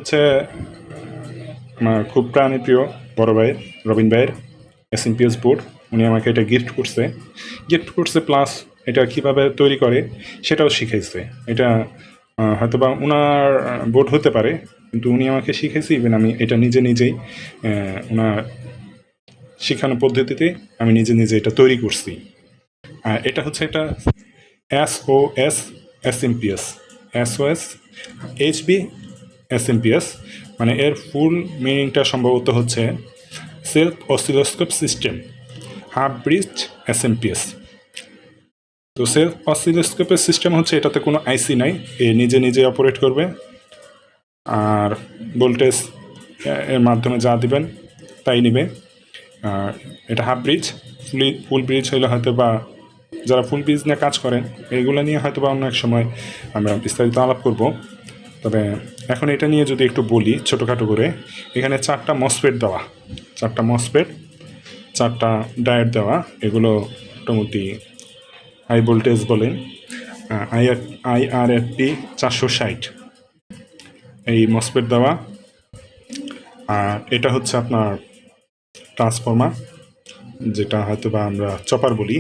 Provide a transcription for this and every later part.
হচ্ছে আমার খুব প্রাণপ্রিয় বড় ভাইয়ের, রবিন ভাইয়ের এসএমপিএস বোর্ড। উনি আমাকে এটা গিফট করছে প্লাস এটা কীভাবে তৈরি করে সেটাও শিখাইছে। এটা হয়তোবা ওনার বোর্ড হতে পারে, কিন্তু উনি আমাকে শিখাইছে। ইভেন আমি এটা নিজেই ওনার শিখানো পদ্ধতিতে আমি নিজে এটা তৈরি করছি। আর এটা হচ্ছে একটা SOS SMPS, SOS HB SMPS, মানে এর ফুল মিনিংটা সম্ভবত হচ্ছে self oscilloscope system half bridge SMPS। তো সেলফ অসিলোস্কোপের সিস্টেম হচ্ছে এটাতে কোনো আইসি নাই, এ নিজে অপারেট করবে। আর ভোল্টেজ এর মাধ্যমে যা দিবেন তাই নেবে। আর এটা হাফ ব্রিজ, ফুল ব্রিজ হলে হয়তো বা যারা ফুল ব্রিজ নিয়ে কাজ করেন এইগুলো নিয়ে হয়তো বা অন্য এক সময় আমরা বিস্তারিত আলাপ করব। তবে এখন এটা নিয়ে যদি একটু বলি ছোটোখাটো করে, এখানে 4টা মসফেট দেওয়া, 4টা ডায়োড দেওয়া। এগুলো মোটামুটি হাই ভোল্টেজ বলেন, IRFP 460 এই মসফেট দেওয়া। আর এটা হচ্ছে আপনার ট্রান্সফর্মার, যেটা হয়তো বা আমরা চপার বলি।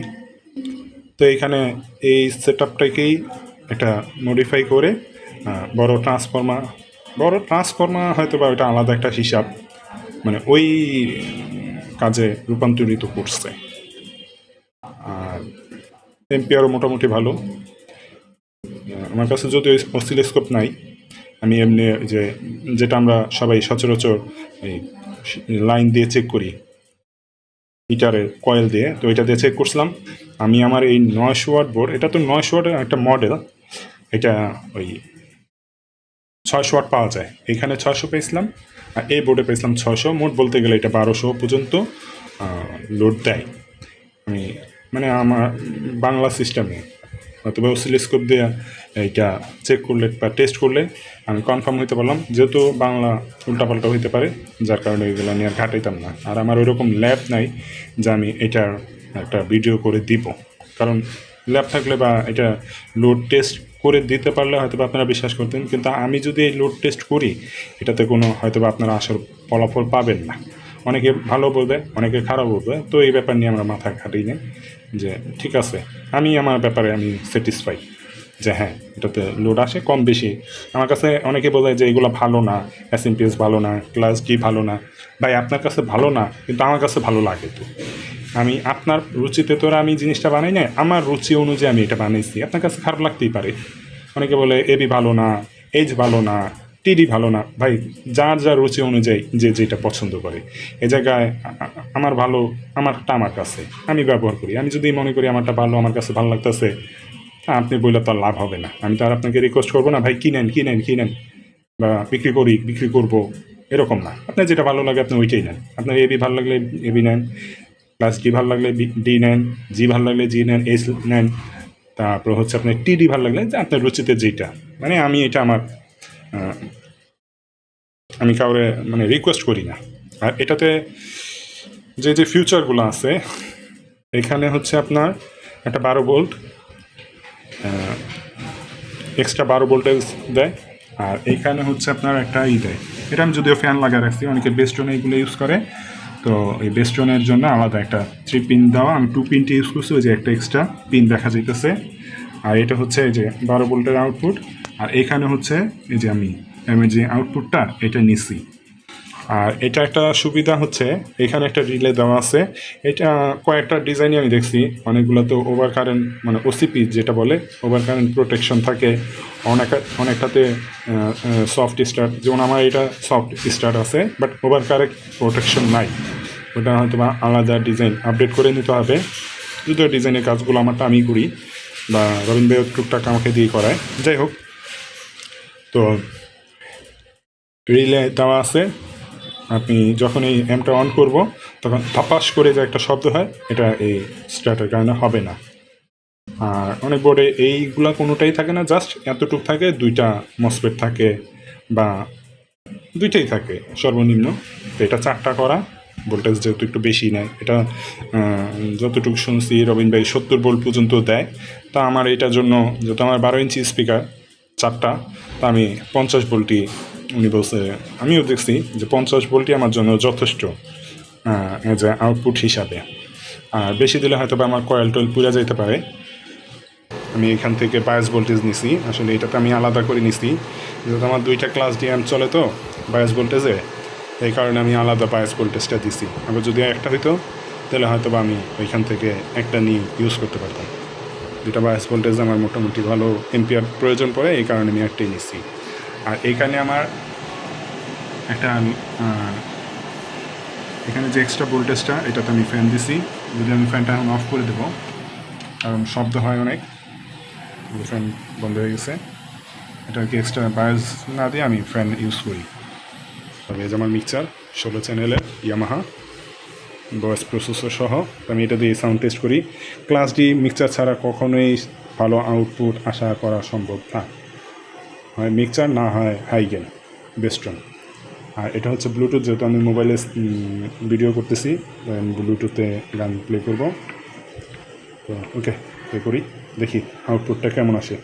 তো এখানে এই সেটআপটাকেই একটা মডিফাই করে বড় ট্রান্সফর্মার হয়তো বা ওটা আলাদা একটা হিসাব, মানে ওই কাজে রূপান্তরিত করছে। আর এম্পিয়ারও মোটামুটি ভালো। আমার কাছে যদি ওই অসিলোস্কোপ নাই, আমি এমনি যেটা আমরা সবাই সচরাচর এই লাইন দিয়ে চেক করি হিটারের কয়েল দিয়ে, তো এটা দিয়ে চেক করছিলাম। আমি আমার এই 900 ওয়াট বোর্ড, এটা তো 900 ওয়াটের একটা মডেল, এটা ওই 600 ওয়াট পাওয়া যায়। এখানে 600 পেয়েছিলাম, আর এই বোর্ডে পেয়েছিলাম 600। মোট বলতে গেলে এটা 1200 পর্যন্ত লোড দেয়। আমি মানে আমার বাংলা সিস্টেমে অথবা অসিলোস্কোপ দিয়ে এইটা চেক করলে বা টেস্ট করলে আমি কনফার্ম হইতে পারলাম, যেহেতু বাংলা উল্টাপাল্টা হইতে পারে, যার কারণে এগুলো নিয়ে আর ঘাটাইতাম না। আর আমার ওইরকম ল্যাব নাই যে আমি এটার একটা ভিডিও করে দিব, কারণ ল্যাব থাকলে বা এটা লোড টেস্ট করে দিতে পারলে হয়তো বা আপনারা বিশ্বাস করতেন, কিন্তু আমি যদি এই লোড টেস্ট করি এটাতে কোনো হয়তো বা আপনারা আসার ফলাফল পাবেন না। অনেকে ভালো বলবে, অনেকে খারাপ বলবে। তো এই ব্যাপার নিয়ে আমরা মাথা খাটিয়ে নিই যে ঠিক আছে, আমি আমার ব্যাপারে আমি স্যাটিসফাই যে হ্যাঁ এটাতে লোড আসে কম বেশি। আমার কাছে অনেকে বলে যে এগুলো ভালো না, SMPS ভালো না, ক্লাস ডি ভালো না। ভাই আপনার কাছে ভালো না, কিন্তু আমার কাছে ভালো লাগে। তো আমি আপনার রুচিতে তো আমি জিনিসটা বানাই না, আমার রুচি অনুযায়ী আমি এটা বানিয়েছি। আপনার কাছে খারাপ লাগতেই পারে। অনেকে বলে এবি ভালো না, এইচ ভালো না, টিডি ভালো না। ভাই যার যার রুচি অনুযায়ী যে যেটা পছন্দ করে, এ জায়গায় আমার ভালো আমারটা আমার কাছে আমি ব্যবহার করি। আমি যদি মনে করি আমারটা ভালো, আমার কাছে ভালো লাগতেছে, আপনি বললে তো আর লাভ হবে না। আমি তো আর আপনাকে রিকোয়েস্ট করবো না ভাই কিনেন বা বিক্রি করবো, এরকম না। আপনার যেটা ভালো লাগে আপনি ওইটাই নেন। আপনার এবি ভালো লাগলে এবি নেন, প্লাস ডি ভালো লাগলে ডি নেন, জি ভালো লাগলে জি নেন, এস নেন। তারপর হচ্ছে আপনার টিডি ভালো লাগলে আপনার রুচিতে যেটা, মানে আমি এটা আমার আমি কাউরে মানে রিকোয়েস্ট করি না। আর এটাতে যে ফিউচারগুলো আছে, এখানে হচ্ছে আপনার একটা 12 ভোল্ট এক্সট্রা 12 ভোল্টেজ দেয়। আর এইখানে হচ্ছে আপনার একটা দেয়, এটা আমি যদিও ফ্যান লাগা রাখছি, অনেকে বেস্টন এইগুলো ইউজ করে। তো এই বেস্টনের জন্য আলাদা একটা 3 পিন দেওয়া, আমি 2 পিনটি ইউজ করছি, ওই যে একটা এক্সট্রা পিন দেখা যাইতেছে। আর এটা হচ্ছে এই যে 12 ভোল্টের আউটপুট। আর এখানে হচ্ছে এই যে আমি যে আউটপুটটা এটা নিছি। আর এটা একটা সুবিধা হচ্ছে এখানে একটা রিলে দেওয়া আছে। এটা কয়েকটা ডিজাইনই আমি দেখছি, অনেকগুলো তো ওভার কারেন্ট মানে ওসিপি যেটা বলে ওভার কারেন্ট প্রোটেকশন থাকে, অনেকটাতে সফট স্টার্ট, যেমন আমার এটা সফট স্টার্ট আছে, বাট ওভার কারেন্ট প্রোটেকশন নাই। ওটা হয়তো বা আলাদা ডিজাইন আপডেট করে নিতে হবে। যদিও ডিজাইনের কাজগুলো আমারটা আমি করি, বা রবীন ভাই টুকটাক আমাকে দিয়ে করায়। যাই হোক, তো রিলে দেওয়া আছে। আপনি যখন এই অ্যাম্পটা অন করব তখন ধপাস করে যে একটা শব্দ হয়, এটা এই স্টার্টের কারণে হবে না। আর অনেক বোর্ডে এইগুলা কোনোটাই থাকে না, জাস্ট এতটুকু থাকে, 2টা মসফেট থাকে বা 2টাই থাকে সর্বনিম্ন। তো এটা 4টা করা, ভোল্টেজ যেহেতু একটু বেশি নেয়। এটা যতটুকু শুনছি রবীন ভাই 70 ভোল্ট পর্যন্ত দেয়। তা আমার এটার জন্য, যেহেতু আমার 12 ইঞ্চি স্পিকার 4টা, তা আমি 50 ভোল্টই উনি বলছে, আমিও দেখছি যে 50 ভোল্টই আমার জন্য যথেষ্ট এজ এ আউটপুট হিসাবে। আর বেশি দিলে হয়তো বা আমার কয়েল টয়েল পুড়ে যেতে পারে। আমি এখান থেকে বায়াস ভোল্টেজ নিছি, আসলে এটাতে আমি আলাদা করে নিছি যেহেতু আমার 2টা ক্লাস ডি অ্যাম্প চলে তো বায়াস ভোল্টেজে, এই কারণে আমি আলাদা বায়াস ভোল্টেজটা দিছি। আবার যদি একটা হইতো তাহলে হয়তো বা আমি ওইখান থেকে একটা নিয়ে ইউজ করতে পারতাম। 2টা বায়াস ভোল্টেজ আমার মোটামুটি ভালো এম্পিয়ার প্রয়োজন পড়ে, এই কারণে আমি একটাই নিছি। আর এইখানে আমার একটা এখানে যে এক্সট্রা ভোল্টেজটা এটাতে আমি ফ্যান দিছি, যদি আমি ফ্যানটা এখন অফ করে দেবো কারণ শব্দ হয় অনেক, ফ্যান বন্ধ হয়ে গেছে, এটা কি এক্সট্রা বায়াস না দিয়ে আমি ফ্যান ইউজ করি। তবে এই যে আমার মিক্সচার 16 চ্যানেলের ইয়ামাহা ভয়েস প্রসেসর সহ, আমি এটা দিয়ে সাউন্ড টেস্ট করি। ক্লাস ডি মিক্সচার ছাড়া কখনোই ভালো আউটপুট আশা করা সম্ভব না, হয় মিক্সচার না হয় হাইগেন বেস্ট্রন। আর এটা হচ্ছে ব্লুটুথ, যেহেতু আমি মোবাইলে ভিডিও করতেছি ব্লুটুথে গান প্লে করব। তো ওকে প্লে করি, দেখি আউটপুটটা কেমন আসে।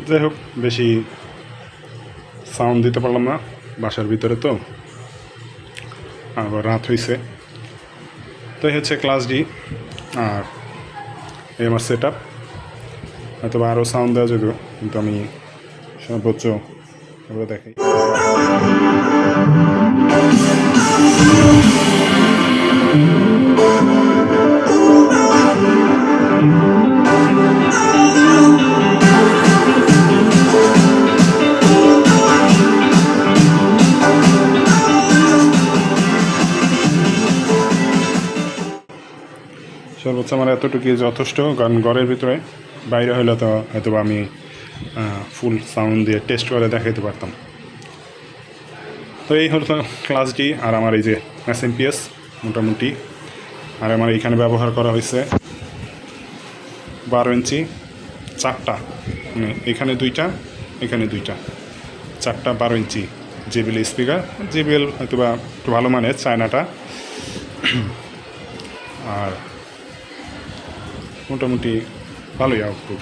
যাই হোক, বেশি সাউন্ড দিতে পারলাম না বাসার ভিতরে, তো আবার রাত হয়েছে। তো এই হচ্ছে ক্লাস ডি, আর এই আমার সেট আপ। হয়তো আরও সাউন্ড দেওয়া যেত, কিন্তু আমি সর্বোচ্চ দেখাই। সর্বোচ্চ আমার এতটুকুই যথেষ্ট, কারণ ঘরের ভিতরে, বাইরে হলে তো হয়তো আমি ফুল সাউন্ড দিয়ে টেস্ট করে দেখাইতে পারতাম। তো এই হলো ক্লাস ডি। আর আমার এই যে SMPS মোটামুটি, আর আমার এইখানে ব্যবহার করা হয়েছে 12 ইঞ্চি 4টা, মানে এখানে 2টা, এখানে 2টা, 4টা 12 ইঞ্চি JBL স্পিকার। JBL হয়তো বা একটু ভালো মানের, চায়নাটা। আর মোটামুটি ভালোই আউটপুট।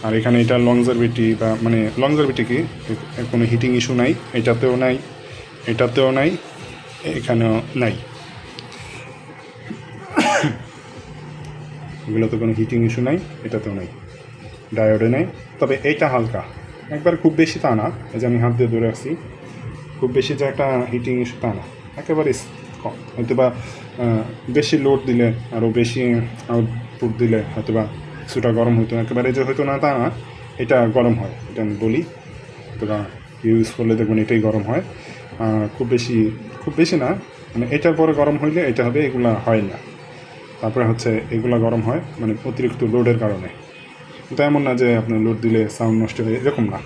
আর এখানে এটা লংজারভিটি, বা মানে লংজারভিটি কি, কোনো হিটিং ইস্যু নাই, এটাতেও নাই, এটাতেও নাই, এখানেও নাই, এগুলোতে কোনো হিটিং ইস্যু নাই, এটাতেও নাই, ডায়োডে নেই। তবে এইটা হালকা, একবার খুব বেশি তা না, এই যে আমি হাত দিয়ে ধরে রাখছি, খুব বেশি যে একটা হিটিং ইস্যু তা না, একেবারে কম। হয়তো বা বেশি লোড দিলে, আরও বেশি আউটপুট দিলে হয়তো বা কিছুটা গরম হইতো, একেবারে যে হয়তো না তা না, এটা গরম হয়, এটা আমি বলি। তোরা ইউজ করলে দেখবেন এটাই গরম হয়, খুব বেশি না, মানে এটার পরে গরম হইলে এটা হবে, এগুলা হয় না। তারপরে হচ্ছে এগুলা গরম হয় মানে অতিরিক্ত লোডের কারণে, কিন্তু এমন না যে আপনার লোড দিলে সাউন্ড নষ্ট হয়ে, এরকম না।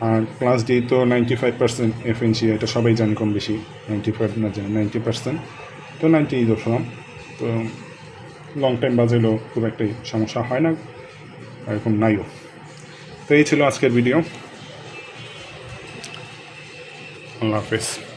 আর ক্লাস ডি তো 95% এফএনসি, এটা সবাই জানি কম বেশি, 95 না জানি 90%, তো 90 ধরলাম। তো লং টাইম বাজলেও খুব একটা সমস্যা হয় না, এরকম নাইও। তো এই ছিল আজকের ভিডিও। আল্লাহ হাফেজ।